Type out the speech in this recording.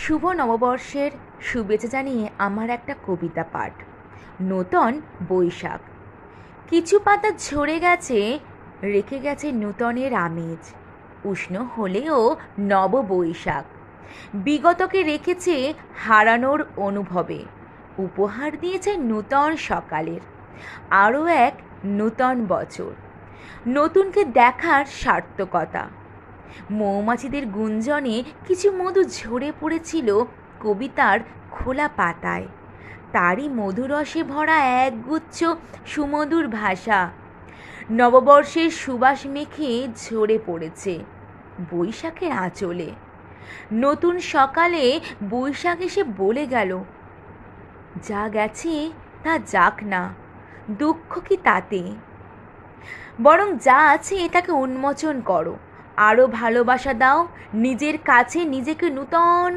শুভ নববর্ষের শুভেচ্ছা জানিয়ে আমার একটা কবিতা পাঠ। নূতন বৈশাখ। কিছু পাতা ঝরে গেছে, রেখে গেছে নূতনের আমেজ। উষ্ণ হলেও নব বৈশাখ বিগতকে রেখেছে হারানোর অনুভবে। উপহার দিয়েছে নূতন সকালের আরও এক নূতন বছর। নতুনকে দেখার সার্থকতা। মৌমাছিদের গুঞ্জনে কিছু মধু ঝরে পড়েছিল কবিতার খোলা পাতায়। তারই মধুরসে ভরা একগুচ্ছ সুমধুর ভাষা নববর্ষের সুবাস মেখে ঝরে পড়েছে বৈশাখের আঁচলে। নতুন সকালে বৈশাখ এসে বলে গেল, যা গেছে তা যাক না, দুঃখ কি তাতে, বরং যা আছে তাকে উন্মোচন করো, আরও ভালোবাসা দাও, নিজের কাছে নিজেকে নূতন